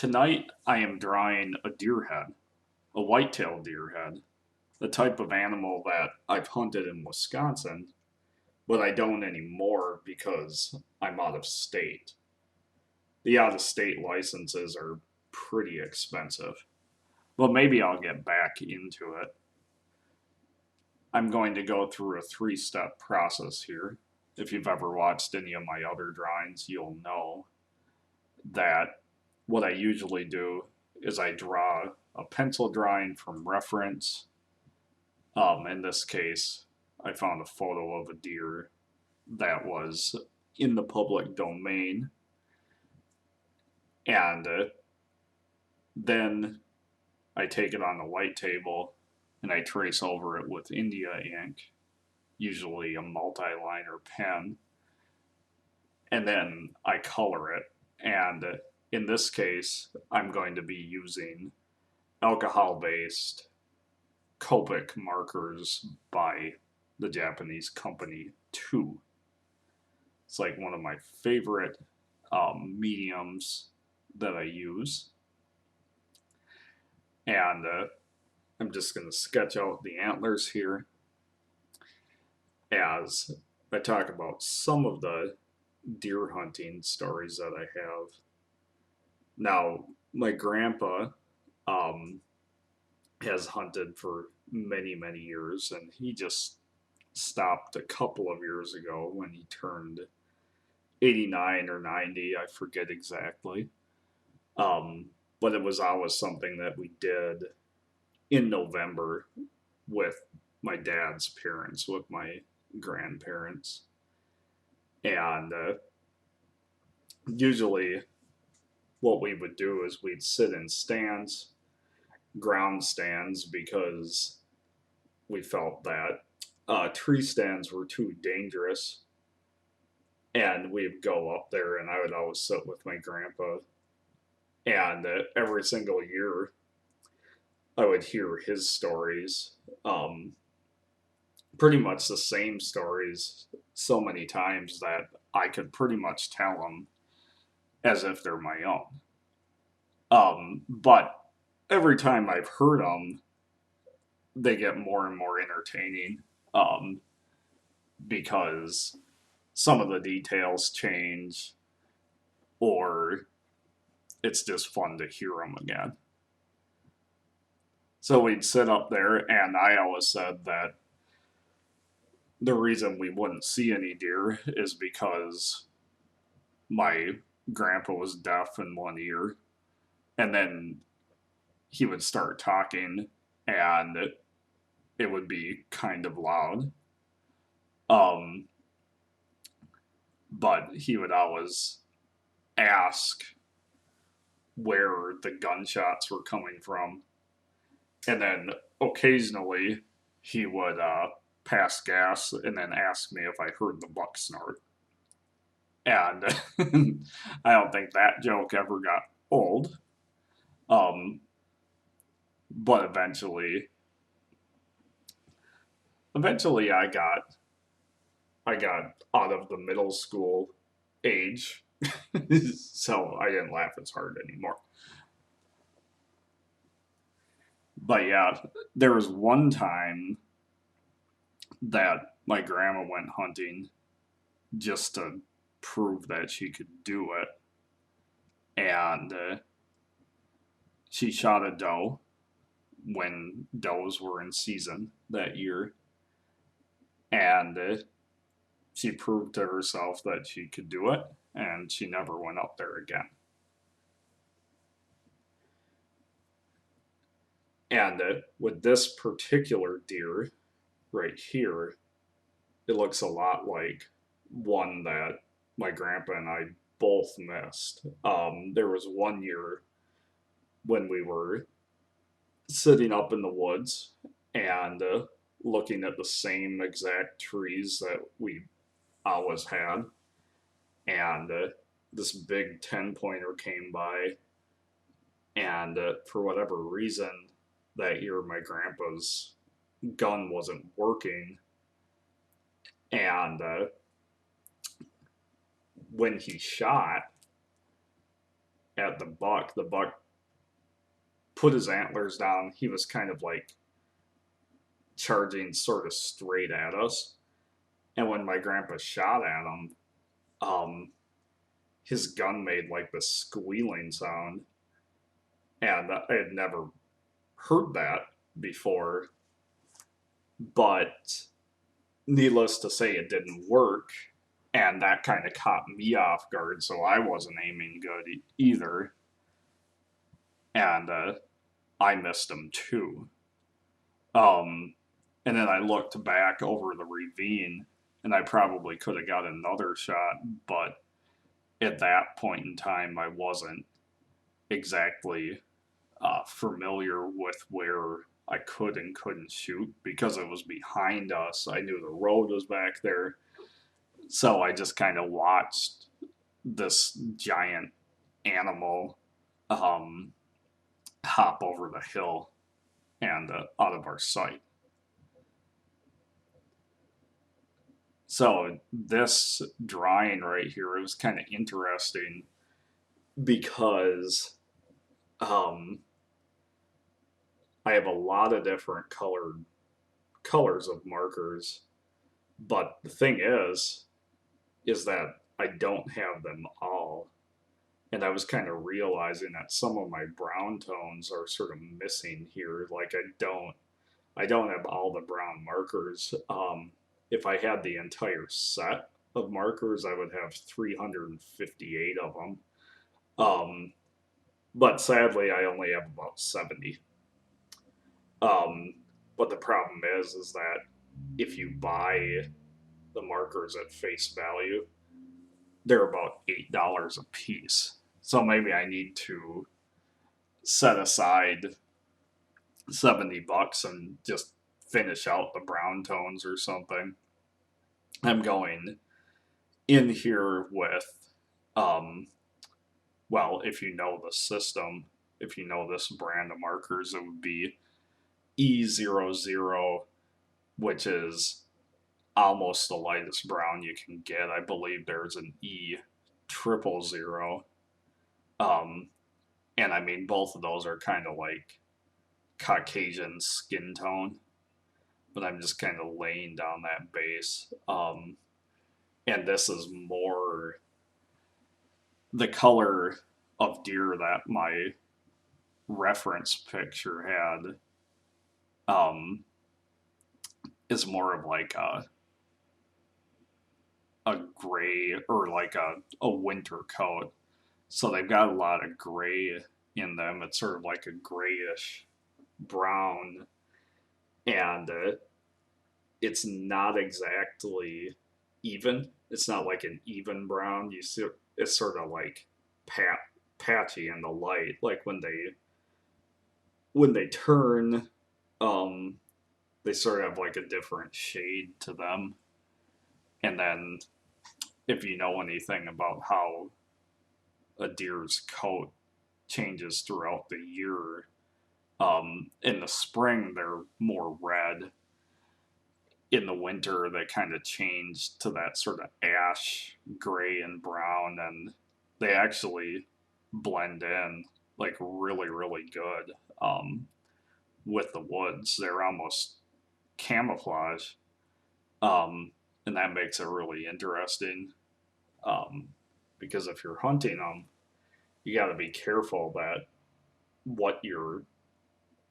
Tonight I am drawing a deer head, a white-tailed deer head, the type of animal that I've hunted in Wisconsin, but I don't anymore because I'm out of state. The out of state licenses are pretty expensive, but maybe I'll get back into it. I'm going to go through a three-step process here. If you've ever watched any of my other drawings, you'll know that what I usually do is I draw a pencil drawing from reference. In this case, I found a photo of a deer that was in the public domain, and then I take it on the white table and I trace over it with India ink, usually a multi-liner pen, and then I color it. And in this case, I'm going to be using alcohol-based Copic Markers by the Japanese company 2. It's like one of my favorite mediums that I use. And I'm just going to sketch out the antlers here as I talk about some of the deer hunting stories that I have. Now, my grandpa has hunted for many, many years, and he just stopped a couple of years ago when he turned 89 or 90, I forget exactly. But it was always something that we did in November with my dad's parents, with my grandparents. And usually what we would do is we'd sit in stands, ground stands, because we felt that tree stands were too dangerous. And we'd go up there, and I would always sit with my grandpa. And every single year, I would hear his stories. Pretty much the same stories so many times that I could pretty much tell them as if they're my own. But every time I've heard them, they get more and more entertaining because some of the details change, or it's just fun to hear them again. So we'd sit up there, and I always said that the reason we wouldn't see any deer is because my grandpa was deaf in one ear, and then he would start talking, and it would be kind of loud. Um, but he would always ask where the gunshots were coming from. And then occasionally he would pass gas and then ask me if I heard the buck snort. And I don't think that joke ever got old. But eventually I got out of the middle school age, so I didn't laugh as hard anymore. But yeah, there was one time that my grandma went hunting just to prove that she could do it. And she shot a doe when does were in season that year. And she proved to herself that she could do it, and she never went up there again. And with this particular deer right here, it looks a lot like one that my grandpa and I both missed. There was one year when we were sitting up in the woods and looking at the same exact trees that we always had, and this big 10-pointer came by, and for whatever reason that year my grandpa's gun wasn't working, and when he shot at the buck. The buck put his antlers down. He was kind of like charging sort of straight at us. And when my grandpa shot at him, um, his gun made like this squealing sound. And I had never heard that before. But needless to say, it didn't work. And that kind of caught me off guard. So I wasn't aiming good either. And I missed him too. Um, and then I looked back over the ravine, and I probably could have got another shot, but at that point in time, I wasn't exactly familiar with where I could and couldn't shoot because it was behind us. I knew the road was back there, so I just kind of watched this giant animal um, hop over the hill and out of our sight. So this drawing right here, it was kind of interesting because um, I have a lot of different colors of markers, but the thing is that I don't have them all, and I was kind of realizing that some of my brown tones are sort of missing here. Like I don't have all the brown markers. If I had the entire set of markers, I would have 358 of them. But sadly, I only have about 70. Um, but the problem is that if you buy the markers at face value, they're about $8 a piece. So maybe I need to set aside $70 and just finish out the brown tones or something. I'm going in here with, well, if you know the system, if you know this brand of markers, it would be E00, which is almost the lightest brown you can get. I believe there's an E000. And I mean, both of those are kind of like Caucasian skin tone, but I'm just kind of laying down that base. And this is more the color of deer that my reference picture had. Is more of like a gray or like a winter coat. So they've got a lot of gray in them. It's sort of like a grayish brown, and it's not exactly even. It's not like an even brown. You see, it's sort of like patchy in the light. Like when they turn, they sort of have like a different shade to them. And then, if you know anything about how a deer's coat changes throughout the year, in the spring they're more red. In the winter, they kind of change to that sort of ash, gray, and brown, and they actually blend in like really, really good with the woods. They're almost camouflage, and that makes it really interesting. Um, because if you're hunting them, you got to be careful that what you're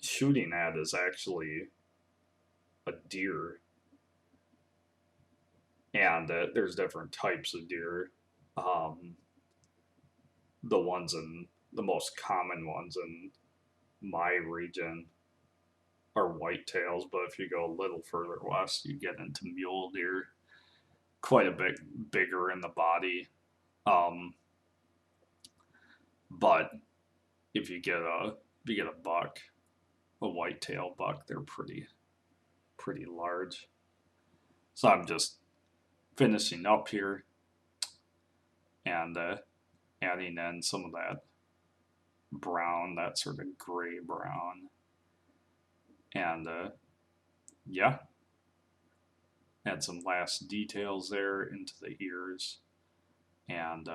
shooting at is actually a deer. And there's different types of deer. Um, the most common ones in my region are whitetails, but if you go a little further west, you get into mule deer, quite a bit bigger in the body. Um, but if you get a buck, a whitetail buck, they're pretty large. So I'm just finishing up here and adding in some of that brown, that sort of gray brown, and yeah, add some last details there into the ears, and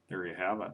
there you have it.